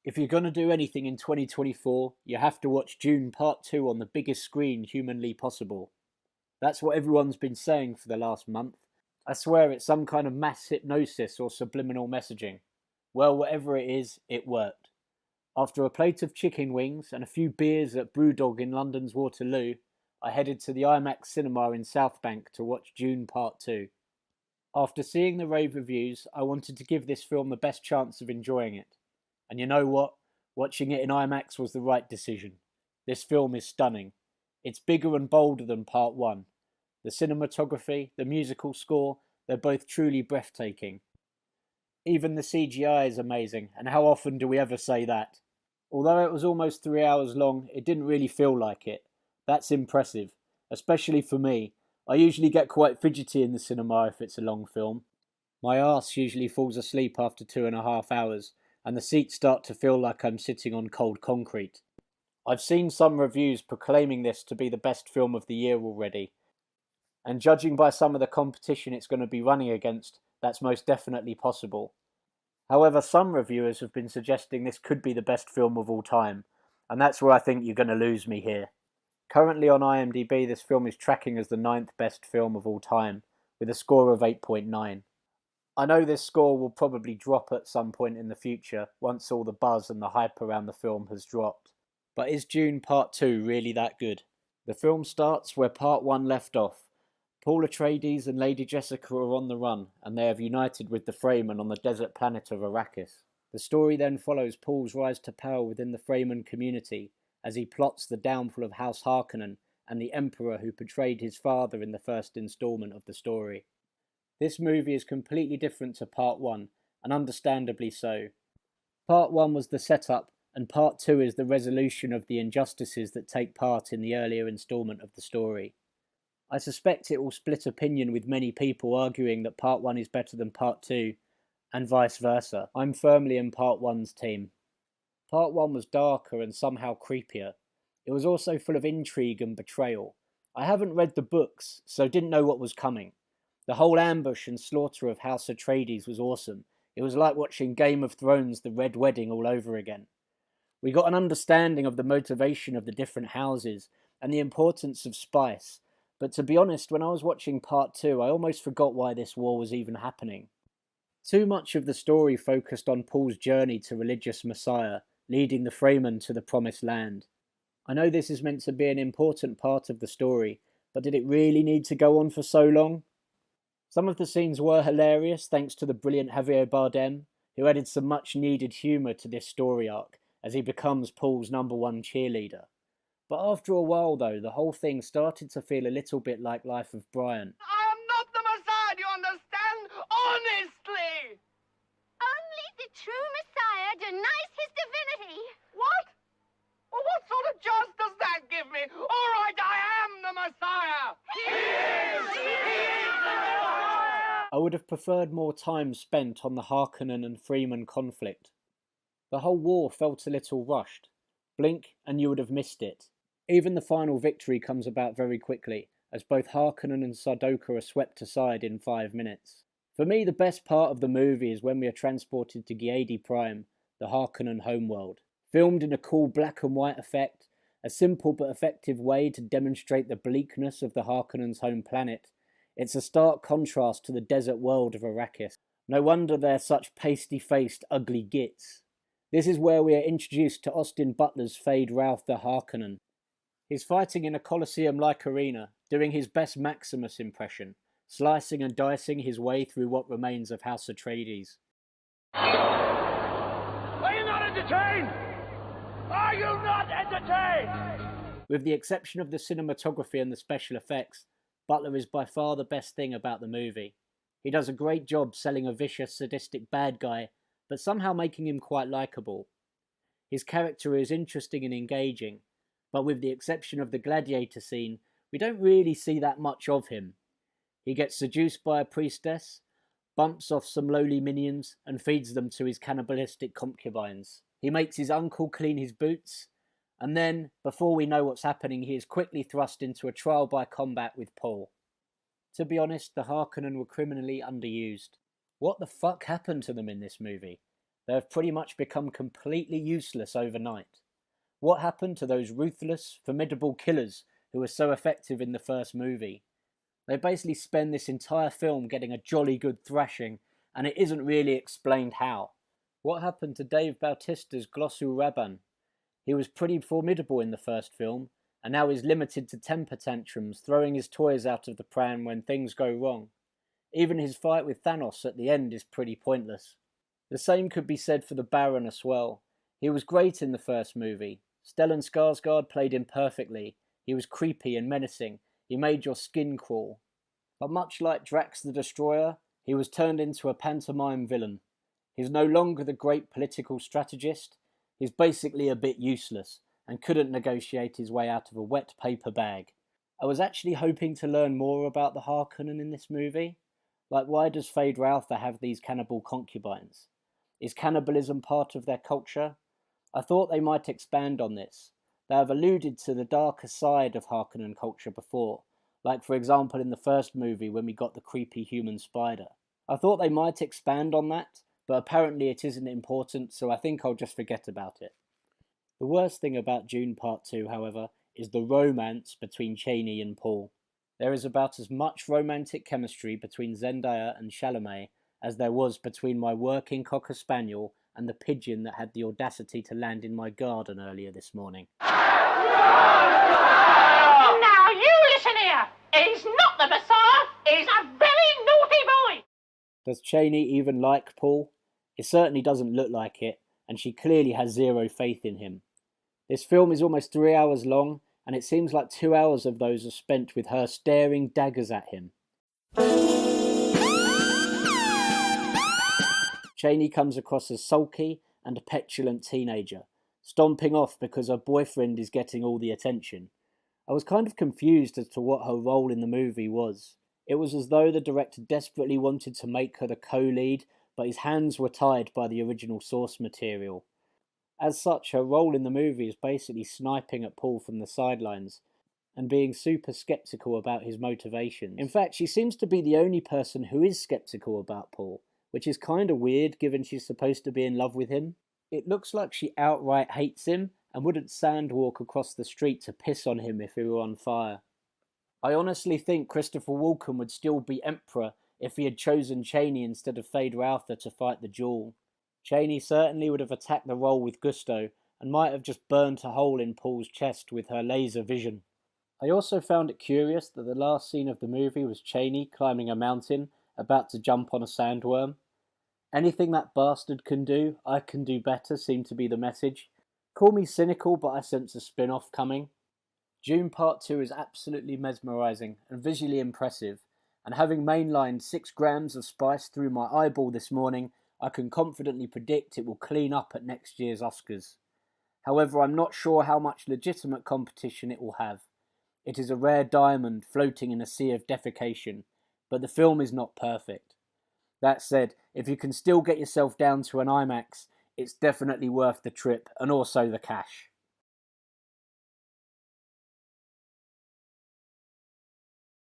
If you're going to do anything in 2024, you have to watch Dune Part 2 on the biggest screen humanly possible. That's what everyone's been saying for the last month. I swear it's some kind of mass hypnosis or subliminal messaging. Well, whatever it is, it worked. After a plate of chicken wings and a few beers at Brewdog in London's Waterloo, I headed to the IMAX cinema in Southbank to watch Dune Part 2. After seeing the rave reviews, I wanted to give this film the best chance of enjoying it. And you know what? Watching it in IMAX was the right decision. This film is stunning. It's bigger and bolder than Part 1. The cinematography, the musical score, they're both truly breathtaking. Even the CGI is amazing, and how often do we ever say that? Although it was almost 3 hours long, it didn't really feel like it. That's impressive, especially for me. I usually get quite fidgety in the cinema if it's a long film. My arse usually falls asleep after 2.5 hours, and the seats start to feel like I'm sitting on cold concrete. I've seen some reviews proclaiming this to be the best film of the year already, and judging by some of the competition it's going to be running against, that's most definitely possible. However, some reviewers have been suggesting this could be the best film of all time, and that's where I think you're going to lose me here. Currently on IMDb, this film is tracking as the 9th best film of all time, with a score of 8.9. I know this score will probably drop at some point in the future, once all the buzz and the hype around the film has dropped. But is Dune Part 2 really that good? The film starts where Part 1 left off. Paul Atreides and Lady Jessica are on the run, and they have united with the Fremen on the desert planet of Arrakis. The story then follows Paul's rise to power within the Fremen community, as he plots the downfall of House Harkonnen and the Emperor who portrayed his father in the first installment of the story. This movie is completely different to Part 1, and understandably so. Part 1 was the setup, and Part 2 is the resolution of the injustices that take part in the earlier installment of the story. I suspect it will split opinion, with many people arguing that Part 1 is better than Part 2, and vice versa. I'm firmly in Part 1's team. Part 1 was darker and somehow creepier. It was also full of intrigue and betrayal. I haven't read the books, so didn't know what was coming. The whole ambush and slaughter of House Atreides was awesome. It was like watching Game of Thrones: The Red Wedding all over again. We got an understanding of the motivation of the different houses and the importance of spice, but to be honest, when I was watching Part 2, I almost forgot why this war was even happening. Too much of the story focused on Paul's journey to religious Messiah, leading the Fremen to the Promised Land. I know this is meant to be an important part of the story, but did it really need to go on for so long? Some of the scenes were hilarious thanks to the brilliant Javier Bardem, who added some much needed humour to this story arc as he becomes Paul's #1 cheerleader. But after a while though, the whole thing started to feel a little bit like Life of Brian. I am not the Messiah, do you understand? Honestly! Only the true Messiah denies his divinity. What? Well, what sort of chance does that give me? All right, I am the Messiah! He is! He is the Messiah! I would have preferred more time spent on the Harkonnen and Freeman conflict. The whole war felt a little rushed. Blink and you would have missed it. Even the final victory comes about very quickly, as both Harkonnen and Sardaukar are swept aside in 5 minutes. For me, the best part of the movie is when we are transported to Giedi Prime, the Harkonnen homeworld. Filmed in a cool black and white effect, a simple but effective way to demonstrate the bleakness of the Harkonnens' home planet, it's a stark contrast to the desert world of Arrakis. No wonder they're such pasty-faced, ugly gits. This is where we are introduced to Austin Butler's Fade Ralph the Harkonnen. He's fighting in a Colosseum-like arena, doing his best Maximus impression, slicing and dicing his way through what remains of House Atreides. Are you not entertained? Are you not entertained? With the exception of the cinematography and the special effects, Butler is by far the best thing about the movie. He does a great job selling a vicious, sadistic bad guy, but somehow making him quite likeable. His character is interesting and engaging, but with the exception of the gladiator scene, we don't really see that much of him. He gets seduced by a priestess, bumps off some lowly minions, and feeds them to his cannibalistic concubines. He makes his uncle clean his boots, and then, before we know what's happening, he is quickly thrust into a trial by combat with Paul. To be honest, the Harkonnen were criminally underused. What the fuck happened to them in this movie? They have pretty much become completely useless overnight. What happened to those ruthless, formidable killers who were so effective in the first movie? They basically spend this entire film getting a jolly good thrashing, and it isn't really explained how. What happened to Dave Bautista's Glossu Raban? He was pretty formidable in the first film, and now he's limited to temper tantrums, throwing his toys out of the pram when things go wrong. Even his fight with Thanos at the end is pretty pointless. The same could be said for the Baron as well. He was great in the first movie. Stellan Skarsgård played him perfectly. He was creepy and menacing. He made your skin crawl. But much like Drax the Destroyer, he was turned into a pantomime villain. He's no longer the great political strategist. He's basically a bit useless and couldn't negotiate his way out of a wet paper bag. I was actually hoping to learn more about the Harkonnen in this movie. Like, why does Feyd-Rautha have these cannibal concubines? Is cannibalism part of their culture? I thought they might expand on this. They have alluded to the darker side of Harkonnen culture before, like for example in the first movie when we got the creepy human spider. I thought they might expand on that, but apparently it isn't important, so I think I'll just forget about it. The worst thing about Dune Part 2, however, is the romance between Chaney and Paul. There is about as much romantic chemistry between Zendaya and Chalamet as there was between my working Cocker Spaniel and the pigeon that had the audacity to land in my garden earlier this morning. Now you listen here. He's not the Messiah. He's a very naughty boy. Does Chaney even like Paul? It certainly doesn't look like it, and she clearly has zero faith in him. This film is almost 3 hours long, and it seems like 2 hours of those are spent with her staring daggers at him. Chaney comes across as sulky and a petulant teenager, stomping off because her boyfriend is getting all the attention. I was kind of confused as to what her role in the movie was. It was as though the director desperately wanted to make her the co-lead, but his hands were tied by the original source material. As such, her role in the movie is basically sniping at Paul from the sidelines and being super skeptical about his motivations. In fact, she seems to be the only person who is skeptical about Paul, which is kind of weird given she's supposed to be in love with him. It looks like she outright hates him and wouldn't sandwalk across the street to piss on him if he were on fire. I honestly think Christopher Walken would still be Emperor if he had chosen Chaney instead of Feyd-Rautha to fight the duel. Chaney certainly would have attacked the role with gusto and might have just burnt a hole in Paul's chest with her laser vision. I also found it curious that the last scene of the movie was Chaney climbing a mountain, about to jump on a sandworm. Anything that bastard can do, I can do better, seemed to be the message. Call me cynical, but I sense a spin-off coming. Dune Part 2 is absolutely mesmerising and visually impressive, and having mainlined 6 grams of spice through my eyeball this morning, I can confidently predict it will clean up at next year's Oscars. However, I'm not sure how much legitimate competition it will have. It is a rare diamond floating in a sea of defecation, but the film is not perfect. That said, if you can still get yourself down to an IMAX, it's definitely worth the trip and also the cash.